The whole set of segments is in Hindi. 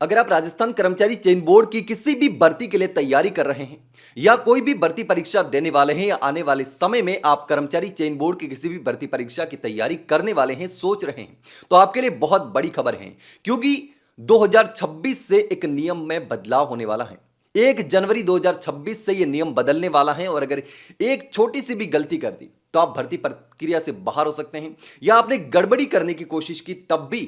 अगर आप राजस्थान कर्मचारी चयन बोर्ड की किसी भी भर्ती के लिए तैयारी कर रहे हैं या कोई भी भर्ती परीक्षा देने वाले हैं या आने वाले समय में आप कर्मचारी चयन बोर्ड की किसी भी भर्ती परीक्षा की तैयारी करने वाले हैं, सोच रहे हैं, तो आपके लिए बहुत बड़ी खबर है क्योंकि 2026 से एक नियम में बदलाव होने वाला है। 1 जनवरी 2026 से यह नियम बदलने वाला है और अगर एक छोटी सी भी गलती कर दी तो आप भर्ती प्रक्रिया से बाहर हो सकते हैं या आपने गड़बड़ी करने की कोशिश की तब भी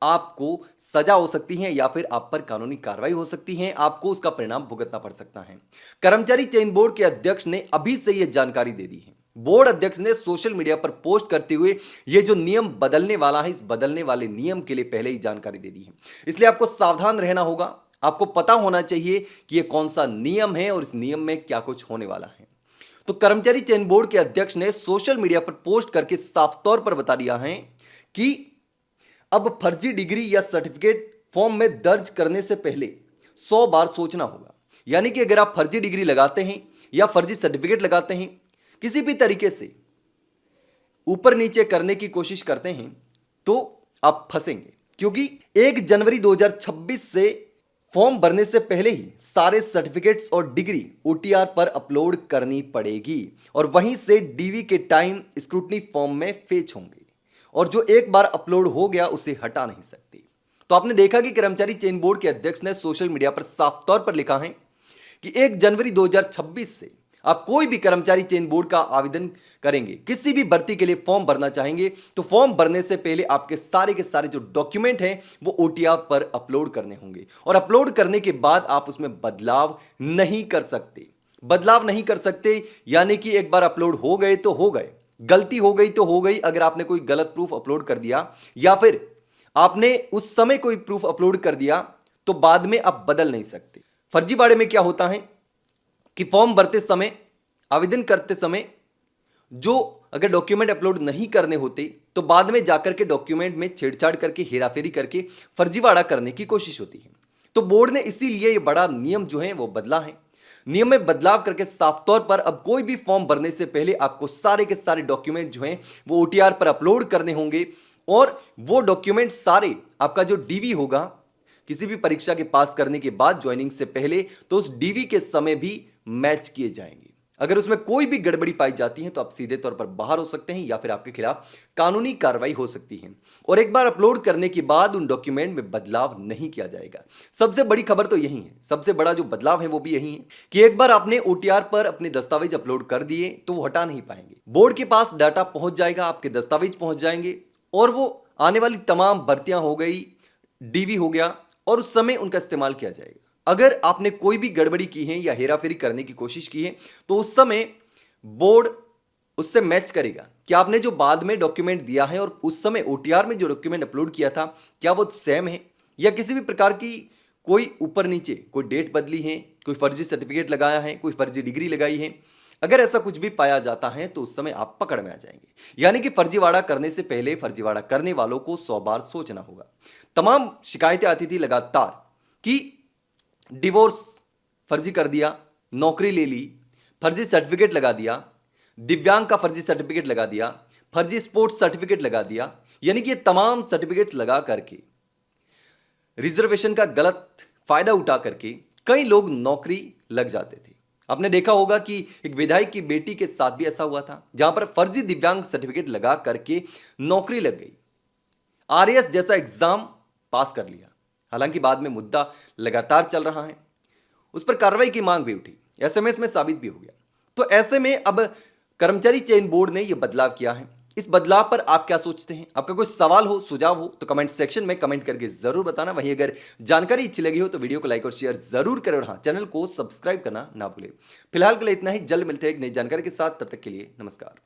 आपको सजा हो सकती है या फिर आप पर कानूनी कार्रवाई हो सकती है, आपको उसका परिणाम भुगतना पड़ सकता है। कर्मचारी चयन बोर्ड के अध्यक्ष ने अभी से यह जानकारी दे दी है। बोर्ड अध्यक्ष ने सोशल मीडिया पर पोस्ट करते हुए यह जो नियम बदलने वाला है, इस बदलने वाले नियम के लिए पहले ही जानकारी दे दी है। इसलिए आपको सावधान रहना होगा, आपको पता होना चाहिए कि यह कौन सा नियम है और इस नियम में क्या कुछ होने वाला है। तो कर्मचारी चयन बोर्ड के अध्यक्ष ने सोशल मीडिया पर पोस्ट करके साफ तौर पर बता दिया है कि अब फर्जी डिग्री या सर्टिफिकेट फॉर्म में दर्ज करने से पहले 100 बार सोचना होगा। यानी कि अगर आप फर्जी डिग्री लगाते हैं या फर्जी सर्टिफिकेट लगाते हैं, किसी भी तरीके से ऊपर नीचे करने की कोशिश करते हैं तो आप फंसेंगे, क्योंकि 1 जनवरी 2026 से फॉर्म भरने से पहले ही सारे सर्टिफिकेट्स और डिग्री ओटीआर पर अपलोड करनी पड़ेगी और वहीं से डीवी के टाइम स्क्रूटनी फॉर्म में फेच होंगे और जो एक बार अपलोड हो गया उसे हटा नहीं सकते। तो आपने देखा कि कर्मचारी चयन बोर्ड के अध्यक्ष ने सोशल मीडिया पर साफ तौर पर लिखा है कि 1 जनवरी 2026 से आप कोई भी कर्मचारी चयन बोर्ड का आवेदन करेंगे, किसी भी भर्ती के लिए फॉर्म भरना चाहेंगे, तो फॉर्म भरने से पहले आपके सारे के सारे जो डॉक्यूमेंट हैं वो ओटीआर पर अपलोड करने होंगे और अपलोड करने के बाद आप उसमें बदलाव नहीं कर सकते। बदलाव नहीं कर सकते यानी कि एक बार अपलोड हो गए तो हो गए, गलती हो गई तो हो गई। अगर आपने कोई गलत प्रूफ अपलोड कर दिया या फिर आपने उस समय कोई प्रूफ अपलोड कर दिया तो बाद में आप बदल नहीं सकते। फर्जीवाड़े में क्या होता है कि फॉर्म भरते समय, आवेदन करते समय जो अगर डॉक्यूमेंट अपलोड नहीं करने होते तो बाद में जाकर के डॉक्यूमेंट में छेड़छाड़ करके, हेराफेरी करके फर्जीवाड़ा करने की कोशिश होती है। तो बोर्ड ने इसीलिए यह बड़ा नियम जो है वो बदला है। नियम में बदलाव करके साफ तौर पर अब कोई भी फॉर्म भरने से पहले आपको सारे के सारे डॉक्यूमेंट जो हैं वो ओटीआर पर अपलोड करने होंगे और वो डॉक्यूमेंट सारे, आपका जो डीवी होगा किसी भी परीक्षा के पास करने के बाद ज्वाइनिंग से पहले, तो उस डीवी के समय भी मैच किए जाएंगे। अगर उसमें कोई भी गड़बड़ी पाई जाती है तो आप सीधे तौर पर बाहर हो सकते हैं या फिर आपके खिलाफ कानूनी कार्रवाई हो सकती है और एक बार अपलोड करने के बाद उन डॉक्यूमेंट में बदलाव नहीं किया जाएगा। सबसे बड़ी खबर तो यही है, सबसे बड़ा जो बदलाव है वो भी यही है कि एक बार आपने ओटीआर पर अपने दस्तावेज अपलोड कर दिए तो वो हटा नहीं पाएंगे। बोर्ड के पास डाटा पहुंच जाएगा, आपके दस्तावेज पहुंच जाएंगे और वो आने वाली तमाम भर्तियां हो गई, डीवी हो गया और उस समय उनका इस्तेमाल किया जाएगा। अगर आपने कोई भी गड़बड़ी की है या हेराफेरी करने की कोशिश की है तो उस समय बोर्ड उससे मैच करेगा कि आपने जो बाद में डॉक्यूमेंट दिया है और उस समय ओटीआर में जो डॉक्यूमेंट अपलोड किया था क्या वो सेम है या किसी भी प्रकार की कोई ऊपर नीचे कोई डेट बदली है, कोई फर्जी सर्टिफिकेट लगाया है, कोई फर्जी डिग्री लगाई है। अगर ऐसा कुछ भी पाया जाता है तो उस समय आप पकड़ में आ जाएंगे। यानी कि फर्जीवाड़ा करने से पहले फर्जीवाड़ा करने वालों को 100 बार सोचना होगा। तमाम शिकायतें आती थी लगातार कि डिवोर्स फर्जी कर दिया, नौकरी ले ली, फर्जी सर्टिफिकेट लगा दिया, दिव्यांग का फर्जी सर्टिफिकेट लगा दिया, फर्जी स्पोर्ट्स सर्टिफिकेट लगा दिया। यानी कि ये तमाम सर्टिफिकेट्स लगा करके रिजर्वेशन का गलत फायदा उठा करके कई लोग नौकरी लग जाते थे। आपने देखा होगा कि एक विधायक की बेटी के साथ भी ऐसा हुआ था जहां पर फर्जी दिव्यांग सर्टिफिकेट लगा करके नौकरी लग गई, आरएएस जैसा एग्जाम पास कर लिया। हालांकि बाद में मुद्दा लगातार चल रहा है, उस पर कार्रवाई की मांग भी उठी, एसएमएस में साबित भी हो गया। तो ऐसे में अब कर्मचारी चयन बोर्ड ने यह बदलाव किया है। इस बदलाव पर आप क्या सोचते हैं? आपका कोई सवाल हो, सुझाव हो तो कमेंट सेक्शन में कमेंट करके जरूर बताना। वहीं अगर जानकारी अच्छी लगी हो तो वीडियो को लाइक और शेयर जरूर करें और हाँ, चैनल को सब्सक्राइब करना ना भूलें। फिलहाल के लिए इतना ही, जल्द मिलते हैं एक नई जानकारी के साथ। तब तक के लिए नमस्कार।